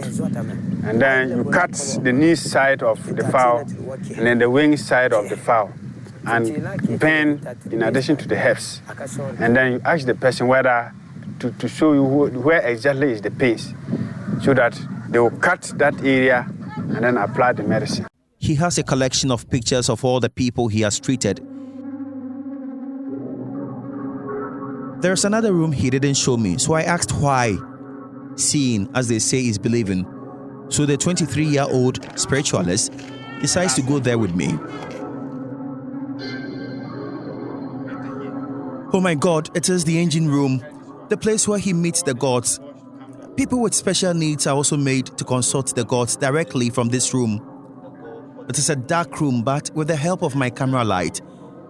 and then you cut the knee side of the fowl and then the wing side of the fowl and burn in addition to the herbs. And then you ask the person whether to show you where exactly is the pains, so that they will cut that area and then apply the medicine. He has a collection of pictures of all the people he has treated. There's another room he didn't show me, so I asked why. Seeing, as they say, is believing. So the 23-year-old spiritualist decides to go there with me. Oh my God, it is the engine room, the place where he meets the gods. People with special needs are also made to consult the gods directly from this room. It is a dark room, but with the help of my camera light,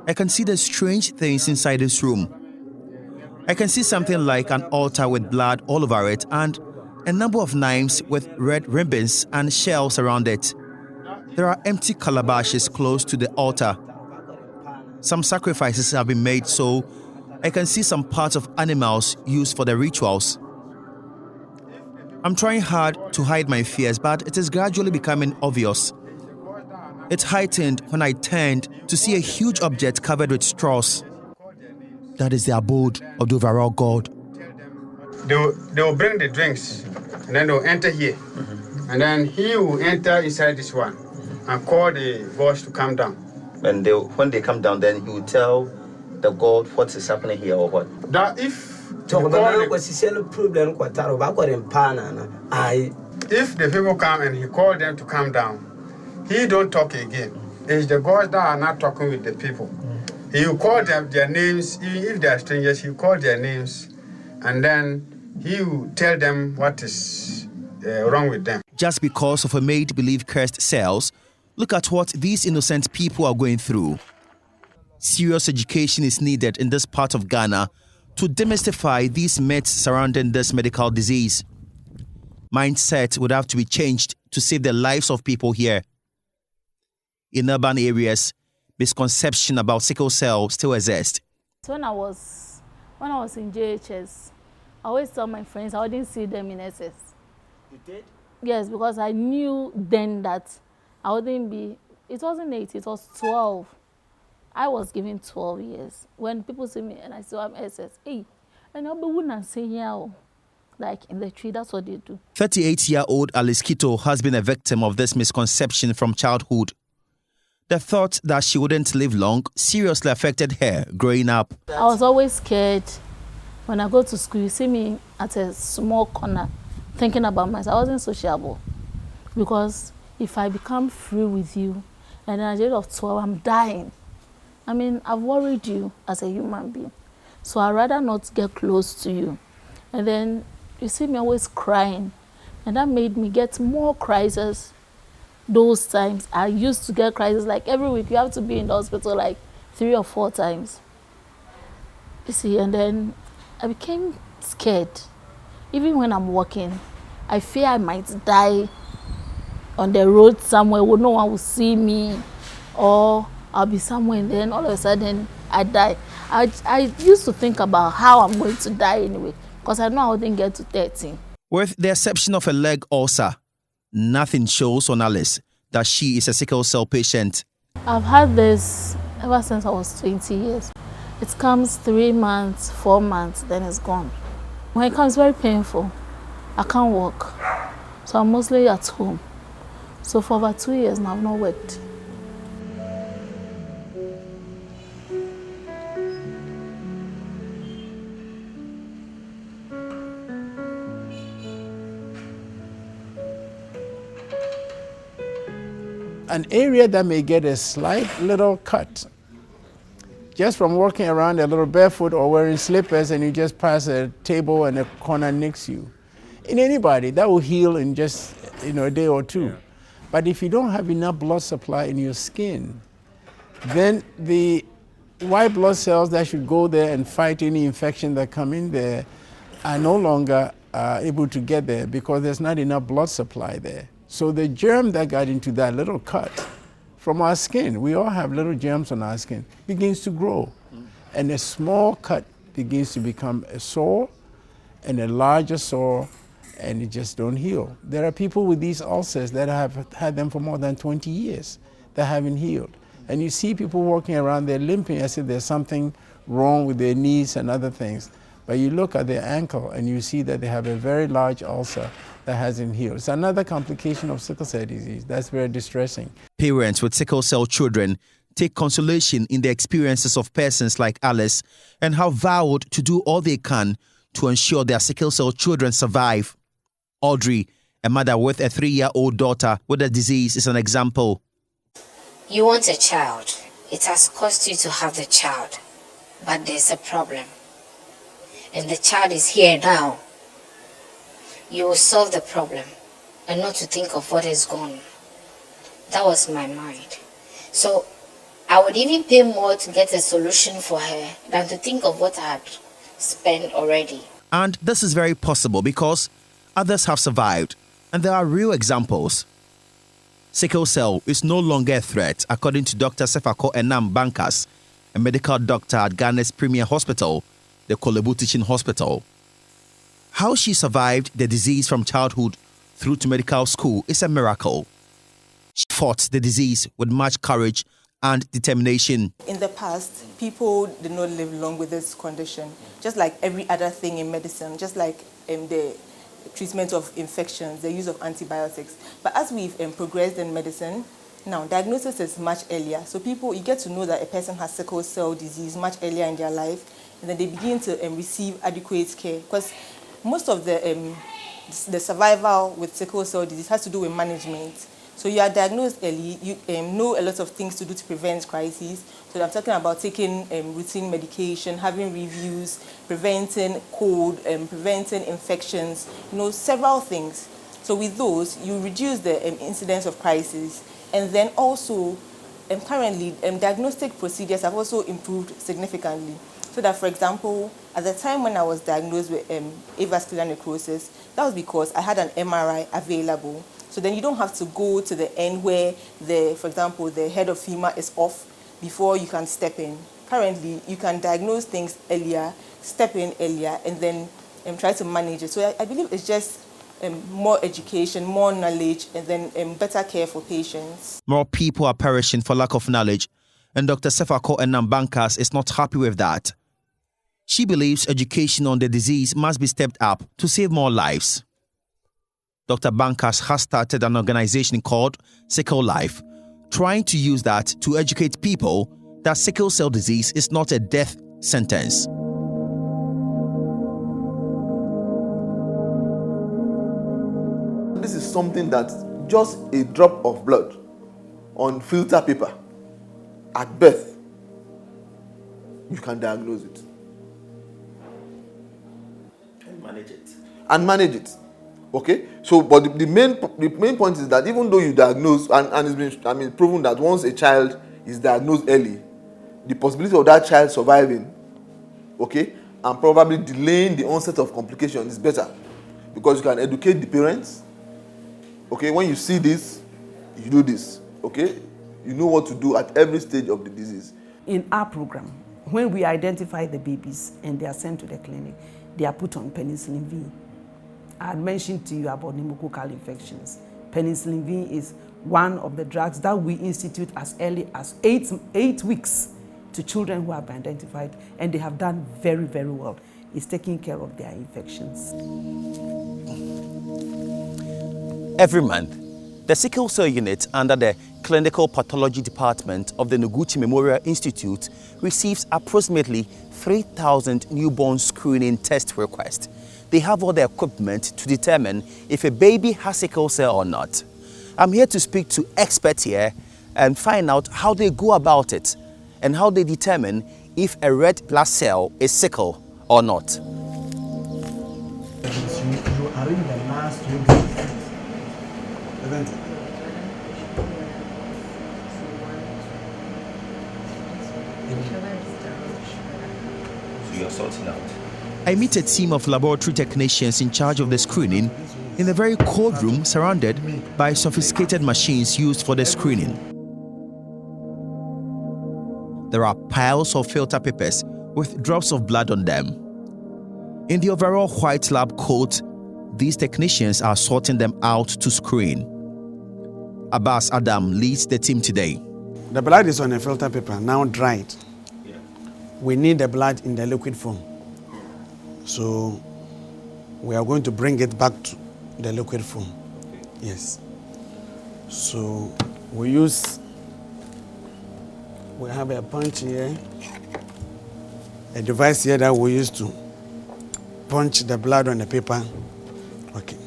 I can see the strange things inside this room. I can see something like an altar with blood all over it and a number of knives with red ribbons and shells around it. There are empty calabashes close to the altar. Some sacrifices have been made, so I can see some parts of animals used for the rituals. I'm trying hard to hide my fears, but it is gradually becoming obvious. It heightened when I turned to see a huge object covered with straws. That is the abode of the overall God. They will bring the drinks, and then they'll enter here. And then he will enter inside this one and call the boys to come down. And when they come down, then he will tell the God what is happening here or what? That if the people come and he called them to come down, he don't talk again. It's the gods that are not talking with the people. He will call them their names. If they are strangers, he will call their names, and then he will tell them what is wrong with them. Just because of a made-believe cursed cells, look at what these innocent people are going through. Serious education is needed in this part of Ghana to demystify these myths surrounding this medical disease. Mindset would have to be changed to save the lives of people here. In urban areas, misconception about sickle cell still exists. When I was in JHS, I always tell my friends I didn't see them in SS. You did? Yes, because I knew then that I wouldn't be. It wasn't 8, it was 12. I was given 12 years. When people see me and I say I'm SS, hey, and I'll be wouldn't say yeah, like in the tree. That's what they do. 38-year-old Alice Kito has been a victim of this misconception from childhood. The thought that she wouldn't live long seriously affected her growing up. I was always scared. When I go to school, you see me at a small corner thinking about myself. I wasn't sociable because if I become free with you and at the age of 12, I'm dying. I mean, I've worried you as a human being. So I'd rather not get close to you. And then you see me always crying. And that made me get more crises. Those times I used to get crisis like every week. You have to be in the hospital like 3 or 4 times. You see, and then I became scared. Even when I'm walking, I fear I might die on the road somewhere where no one will see me, or I'll be somewhere and then all of a sudden I die. I used to think about how I'm going to die anyway, because I know I wouldn't get to 13. With the exception of a leg ulcer, nothing shows on Alice that she is a sickle cell patient. I've had this ever since I was 20 years. It comes 3 months, 4 months, then it's gone. When it comes, very painful. I can't walk. So I'm mostly at home. So for about 2 years now, I've not worked. An area that may get a slight little cut just from walking around a little barefoot or wearing slippers, and you just pass a table and a corner nicks you. In anybody, that will heal in just a day or two. But if you don't have enough blood supply in your skin, then the white blood cells that should go there and fight any infection that come in there are no longer able to get there because there's not enough blood supply there. So the germ that got into that little cut from our skin, we all have little germs on our skin, begins to grow. And a small cut begins to become a sore and a larger sore, and it just don't heal. There are people with these ulcers that have had them for more than 20 years that haven't healed. And you see people walking around, they're limping as if there's something wrong with their knees and other things. But you look at their ankle and you see that they have a very large ulcer that hasn't healed. It's another complication of sickle cell disease. That's very distressing. Parents with sickle cell children take consolation in the experiences of persons like Alice and have vowed to do all they can to ensure their sickle cell children survive. Audrey, a mother with a 3-year-old daughter with a disease, is an example. You want a child. It has cost you to have the child. But there's a problem. And the child is here now. You will solve the problem and not to think of what is gone. That was my mind. So I would even pay more to get a solution for her than to think of what I had spent already. And this is very possible because others have survived, and there are real examples. Sickle cell is no longer a threat, according to Dr. Seth Kwame Boateng, a medical doctor at Ghana's premier hospital, the Kolebu Teaching Hospital. How she survived the disease from childhood through to medical school is a miracle. She fought the disease with much courage and determination. In the past, people did not live long with this condition, just like every other thing in medicine, just like the treatment of infections, the use of antibiotics. But as we've progressed in medicine, now diagnosis is much earlier. So you get to know that a person has sickle cell disease much earlier in their life, and then they begin to receive adequate care. Because most of the survival with sickle cell disease has to do with management. So you are diagnosed early, you know a lot of things to do to prevent crises. So I'm talking about taking routine medication, having reviews, preventing cold, preventing infections, several things. So with those, you reduce the incidence of crises. And then also, currently, diagnostic procedures have also improved significantly. So that, for example, at the time when I was diagnosed with avascular necrosis, that was because I had an MRI available. So then you don't have to go to the end where, for example, the head of femur is off before you can step in. Currently, you can diagnose things earlier, step in earlier, and then try to manage it. So I believe it's just more education, more knowledge, and then better care for patients. More people are perishing for lack of knowledge, and Dr. Sefako Enambankas is not happy with that. She believes education on the disease must be stepped up to save more lives. Dr. Bankas has started an organization called Sickle Life, trying to use that to educate people that sickle cell disease is not a death sentence. This is something that just a drop of blood on filter paper at birth, you can diagnose it. And manage it. Okay? So, but the main point is that even though you diagnose, and it's been proven that once a child is diagnosed early, the possibility of that child surviving, okay, and probably delaying the onset of complications is better, because you can educate the parents. Okay, when you see this, you do this. Okay, you know what to do at every stage of the disease. In our program, when we identify the babies and they are sent to the clinic, they are put on penicillin V. I had mentioned to you about pneumococcal infections. Penicillin V is one of the drugs that we institute as early as 8 weeks to children who have been identified, and they have done very, very well. It's taking care of their infections. Every month, the Sickle Cell Unit under the Clinical Pathology Department of the Noguchi Memorial Institute receives approximately 3,000 newborn screening test requests. They have all the equipment to determine if a baby has sickle cell or not. I'm here to speak to experts here and find out how they go about it and how they determine if a red blood cell is sickle or not. You are in the last So you're sorting out. I meet a team of laboratory technicians in charge of the screening in a very cold room surrounded by sophisticated machines used for the screening. There are piles of filter papers with drops of blood on them. In the overall white lab coat, these technicians are sorting them out to screen. Abbas Adam leads the team today. The blood is on a filter paper, now dried. Yeah. We need the blood in the liquid form. So we are going to bring it back to the liquid form. Okay. Yes. So we have a punch here, a device here that we use to punch the blood on the paper. Okay.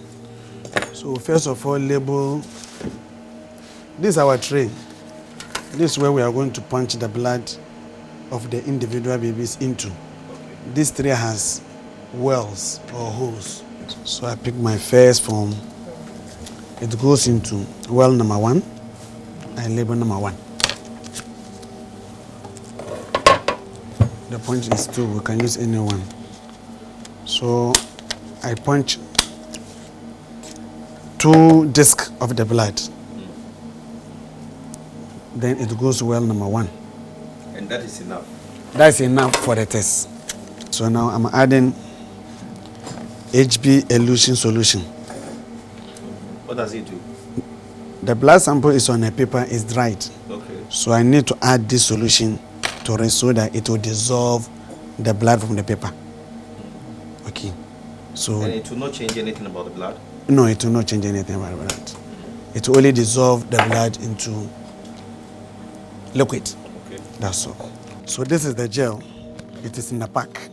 So first of all, label. This is our tray. This is where we are going to punch the blood of the individual babies into. Okay. This tray has wells or holes. So I pick my first form. It goes into well number 1 and label number 1. The punch is 2. We can use any one. So I punch 2 discs of the blood. Then it goes well number 1. And that is enough? That's enough for the test. So now I'm adding HB elution solution. What does it do? The blood sample is on a paper, it's dried. Okay. So I need to add this solution to rinse so that it will dissolve the blood from the paper. Okay. So and it will not change anything about the blood? No, it will not change anything about the blood. It will only dissolve the blood into liquid. Okay. That's all. So this is the gel. It is in a pack.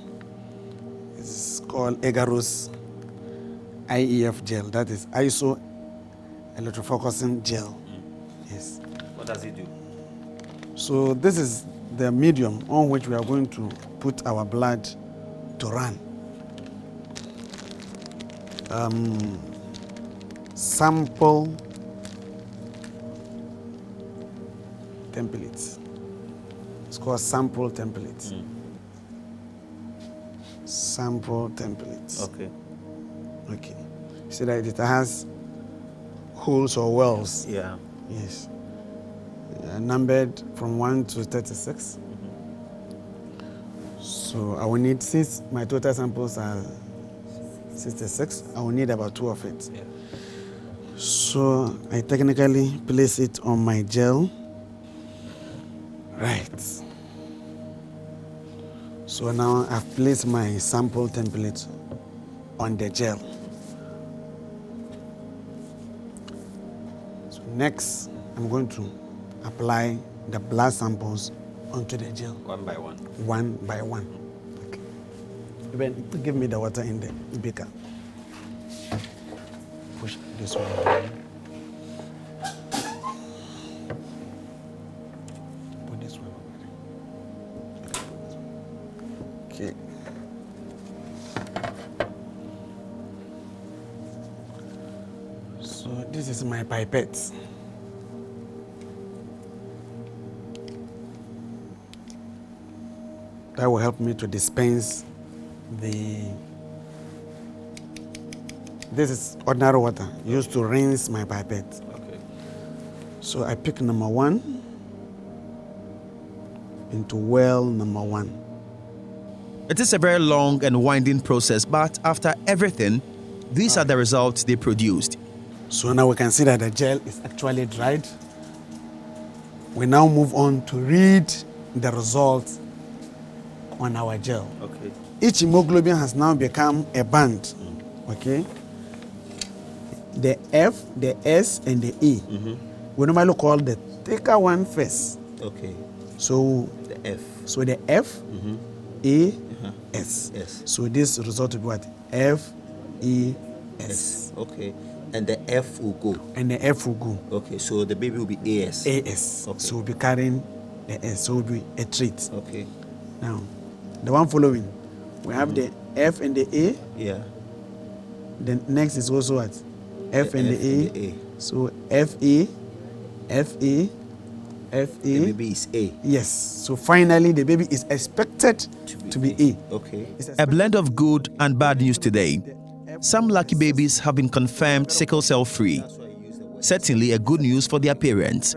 It's called Agarose IEF gel. That is iso electrofocusing gel. Yes. What does it do? So this is the medium on which we are going to put our blood to run. Sample templates. It's called sample templates. Sample templates. Okay. Okay. See that it has holes or wells. Yeah. Yes. Numbered from 1 to 36. So I will need, since my total samples are 66, I will need about 2 of it. Yeah. So I technically place it on my gel. Right. So now I've placed my sample template on the gel. So next, I'm going to apply the blood samples onto the gel. One by one? One by one. Okay. Even give me the water in the beaker. Push this one down. Put this one over there. Okay. So this is my pipette. That will help me to dispense this is ordinary water used to rinse my pipette. Okay. So I pick number 1 into well number 1. It is a very long and winding process, but after everything, these are the results they produced. So now we can see that the gel is actually dried. We now move on to read the results on our gel. Okay. Each hemoglobin has now become a band. Okay. The F, the S, and the E. We normally call the thicker one first. Okay. So the F. So the F, A, S. Yes. So this result will be what? F, E, S. Okay. And the F will go. And the F will go. Okay. So the baby will be AS. AS. Okay. So we'll be carrying the S. So it will be a trait. Okay. Now, the one following, we have the F and the A. Yeah. Then next is also what? F and the A. So FA, FA, FA. The baby is A. Yes. So finally, the baby is expected to be A. Okay. A blend of good and bad news today. Some lucky babies have been confirmed sickle cell free. Certainly a good news for their parents.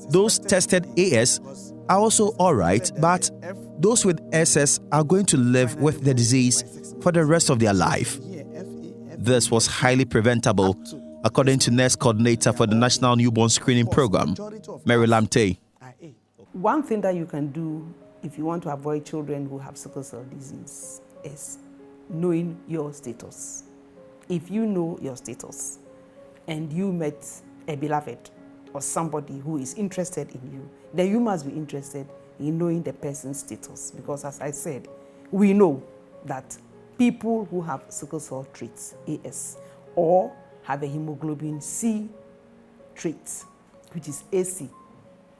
Those tested AS are also all right, but those with SS are going to live with the disease for the rest of their life. This was highly preventable, according to nurse coordinator for the National Newborn Screening Program, Mary Lamte. One thing that you can do if you want to avoid children who have sickle cell disease is knowing your status. If you know your status and you met a beloved or somebody who is interested in you, then you must be interested in knowing the person's status. Because as I said, we know that people who have sickle cell traits, AS, or have a hemoglobin C trait, which is AC,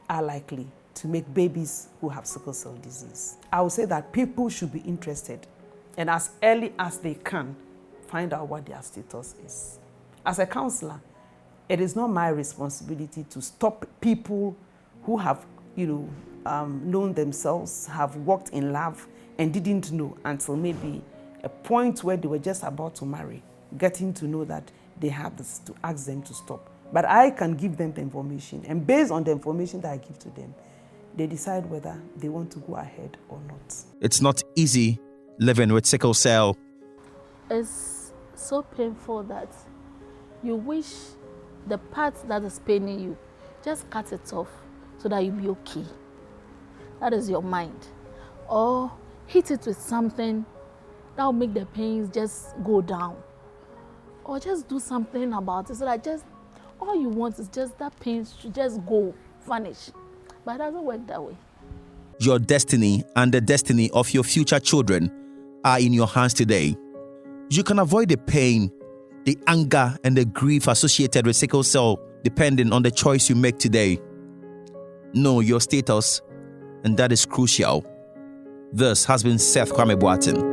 are likely to make babies who have sickle cell disease. I would say that people should be interested and as early as they can find out what their status is. As a counselor, it is not my responsibility to stop people who have, known themselves, have walked in love and didn't know until maybe a point where they were just about to marry, getting to know that they have this, to ask them to stop. But I can give them the information, and based on the information that I give to them, they decide whether they want to go ahead or not. It's not easy living with sickle cell. It's so painful that you wish the part that is paining you, just cut it off so that you'll be okay. That is your mind. Or hit it with something that will make the pains just go down. Or just do something about it so that just all you want is just that pain should just go, vanish. But it doesn't work that way. Your destiny and the destiny of your future children are in your hands today. You can avoid the pain, the anger, and the grief associated with sickle cell depending on the choice you make today. Know your status, and that is crucial. This has been Seth Kwame Boateng.